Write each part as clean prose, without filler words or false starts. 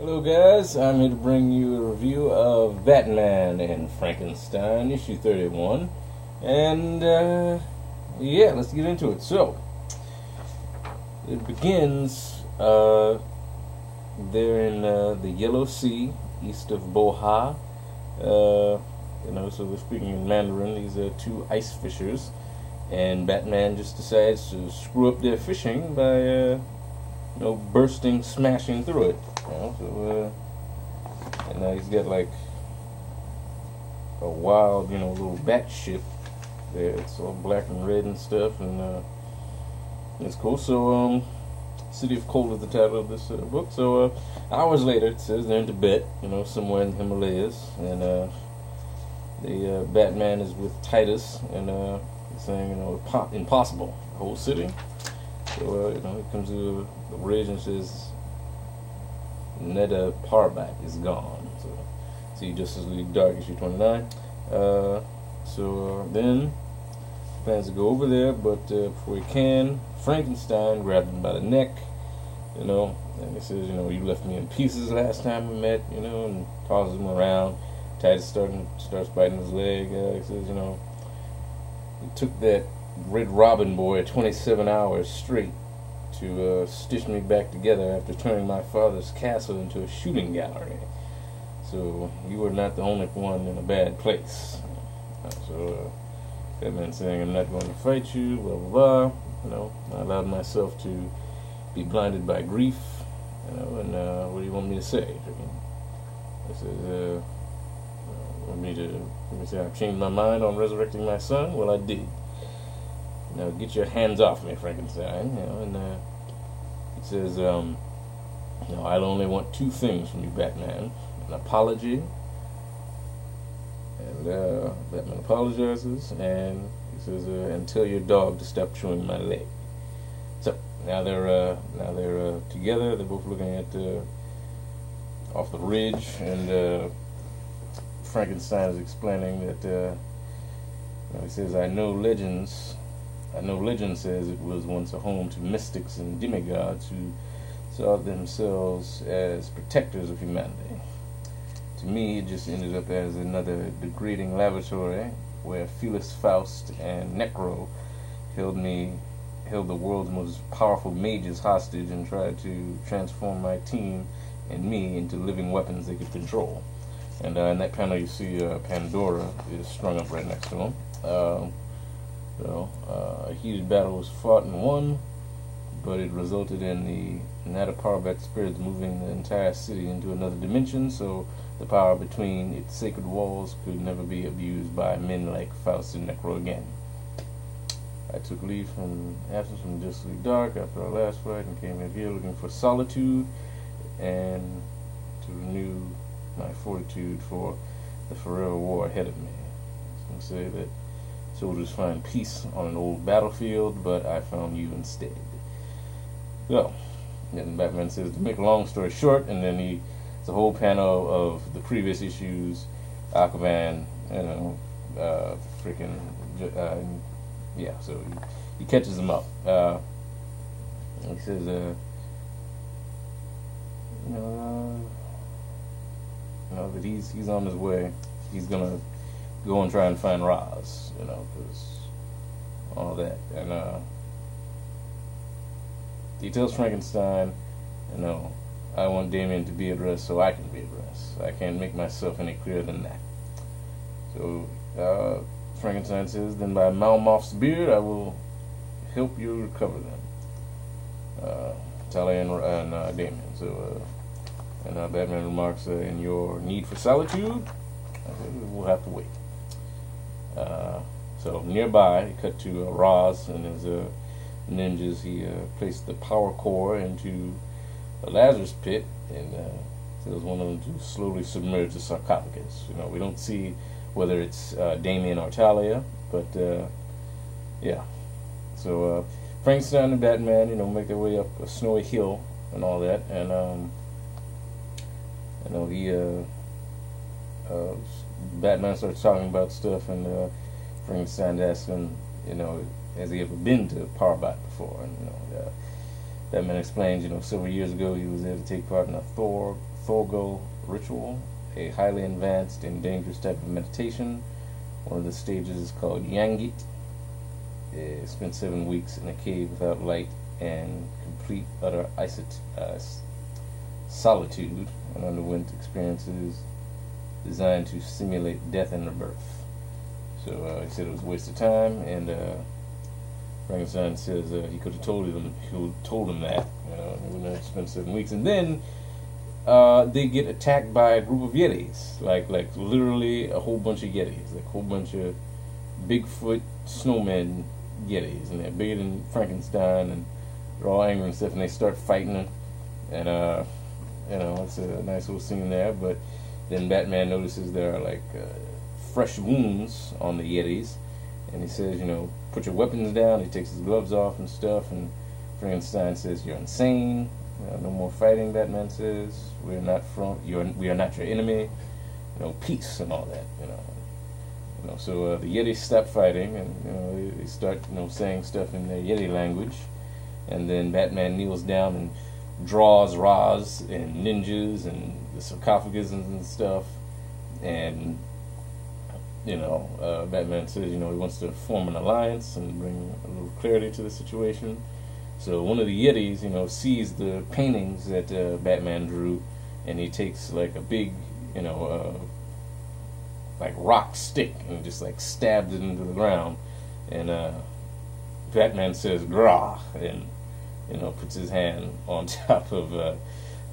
Hello guys, I'm here to bring you a review of Batman and Frankenstein, issue 31. And, yeah, let's get into it. So, it begins, they're in the Yellow Sea, east of Boha. So they're speaking in Mandarin. These are two ice fishers. And Batman just decides to screw up their fishing by, bursting, smashing through it. And he's got like a wild, little bat ship there. It's all black and red and stuff, and it's cool. So, City of Cold is the title of this book. So, hours later, it says they're in Tibet, somewhere in the Himalayas, and the Batman is with Titus, and he's saying, impossible, the whole city. So, he comes to the ridge and says, Neda Parbat is gone. So, see Justice League Dark issue 29. Then plans to go over there, but before he can, Frankenstein grabbed him by the neck, and he says, you left me in pieces last time we met, and tosses him around. Titus starts biting his leg. He says, it took that Red Robin boy 27 hours straight to stitch me back together after turning my father's castle into a shooting gallery. So you were not the only one in a bad place. So Batman saying, I'm not going to fight you, blah blah blah. I allowed myself to be blinded by grief. And what do you want me to say? I said, want me to say I've changed my mind on resurrecting my son? Well, I did. Now get your hands off me, Frankenstein. And he says, I'll only want two things from you, Batman: an apology. And Batman apologizes, and he says, and tell your dog to stop chewing my leg. So now they're together. They're both looking at off the ridge, and Frankenstein is explaining that he says, I know legend says it was once a home to mystics and demigods who saw themselves as protectors of humanity. To me, it just ended up as another degrading laboratory where Felix Faust and Necro held the world's most powerful mages hostage and tried to transform my team and me into living weapons they could control. And in that panel, you see Pandora is strung up right next to him. A heated battle was fought and won, but it resulted in the Neda Parbat spirits moving the entire city into another dimension, so the power between its sacred walls could never be abused by men like Faust and Necro again. I took leave from absence from Justice League Dark after our last fight and came in here looking for solitude and to renew my fortitude for the forever war ahead of me. I was going to say that soldiers find peace on an old battlefield, but I found you instead. So, then Batman says, to make a long story short, and then it's a whole panel of the previous issues, Aquaman, so he catches him up. He says, that he's on his way. He's gonna go and try and find Roz, because all that. And he tells Frankenstein, I want Damien to be at rest so I can be at rest. I can't make myself any clearer than that. So Frankenstein says, then by Malmoth's beard, I will help you recover them. Talia and Damien. So, Batman remarks, in your need for solitude, we'll have to wait. So nearby, he cut to Roz and his ninjas. He placed the power core into a Lazarus pit and tells one of them to slowly submerge the sarcophagus. We don't see whether it's Damien or Talia, but yeah. So Frankenstein and Batman, make their way up a snowy hill and all that, and Batman starts talking about stuff, and Frankenstein asks him, has he ever been to Parbat before? And Batman explains, several years ago he was there to take part in a Thorgal ritual, a highly advanced and dangerous type of meditation. One of the stages is called Yangit. Spent 7 weeks in a cave without light and complete utter solitude, and underwent experiences designed to simulate death and rebirth. So he said it was a waste of time, and Frankenstein says he could have told him that, he wouldn't have spent 7 weeks. And then they get attacked by a group of Yetis, like literally a whole bunch of Yetis, like a whole bunch of Bigfoot snowmen Yetis, and they're bigger than Frankenstein, and they're all angry and stuff, and they start fighting them, and it's a nice little scene there. But then Batman notices there are like fresh wounds on the Yetis, and he says, put your weapons down. He takes his gloves off and stuff, and Frankenstein says, "You're insane. No more fighting." Batman says, we are not your enemy. Peace and all that. So the Yetis stop fighting, and they start saying stuff in their Yeti language, and then Batman kneels down and draws Ra's and ninjas and the sarcophagus and stuff, and Batman says he wants to form an alliance and bring a little clarity to the situation. So one of the Yetis sees the paintings that Batman drew, and he takes like a big like rock stick and just like stabs it into the ground, and Batman says "Grah," and puts his hand on top of the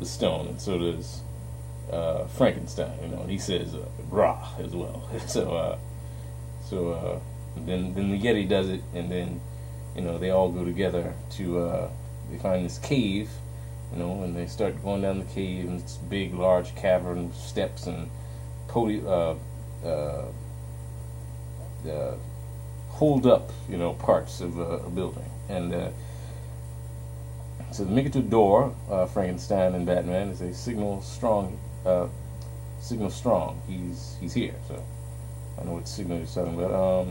stone, and so does Frankenstein, and he says "Grah" as well. So then the Yeti does it, and then they all go together to they find this cave, and they start going down the cave, and it's big, large cavern with steps and hold up, parts of a building, and so they make it to a door. Frankenstein and Batman, as they signal strong. He's here. So I know what signal he's talking about.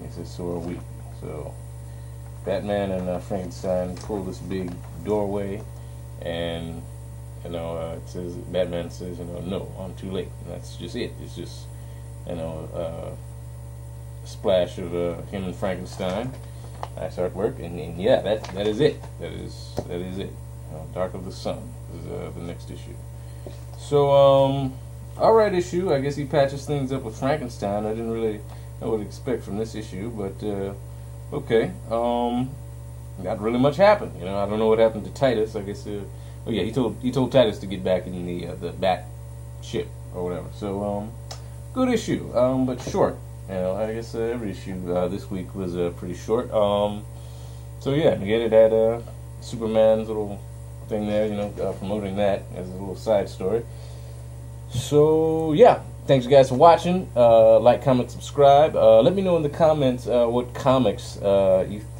He says, "So are we." So Batman and Frankenstein pull this big doorway, and it says, Batman says, "No, I'm too late." And that's just it. It's just a splash of him and Frankenstein. Nice artwork, and yeah, that is it. That is it. Dark of the Sun is the next issue. So alright issue. I guess he patches things up with Frankenstein. I didn't really know what to expect from this issue, but okay. Not really much happened. I don't know what happened to Titus. I guess. He told Titus to get back in the bat ship or whatever. So good issue, but short. I guess every issue this week was pretty short. So yeah, again, it had Superman's little thing there, promoting that as a little side story. So yeah, thanks you guys for watching. Like, comment, subscribe. Let me know in the comments what comics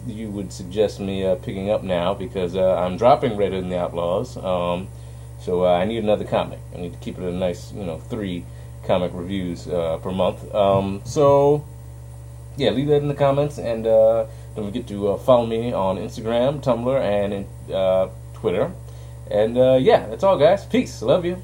you would suggest me picking up now, because I'm dropping Red Hood and the Outlaws. So I need another comic. I need to keep it a nice, 3 comic reviews per month. So yeah, leave that in the comments, and don't forget to follow me on Instagram, Tumblr, and Twitter. And yeah, that's all, guys. Peace. Love you.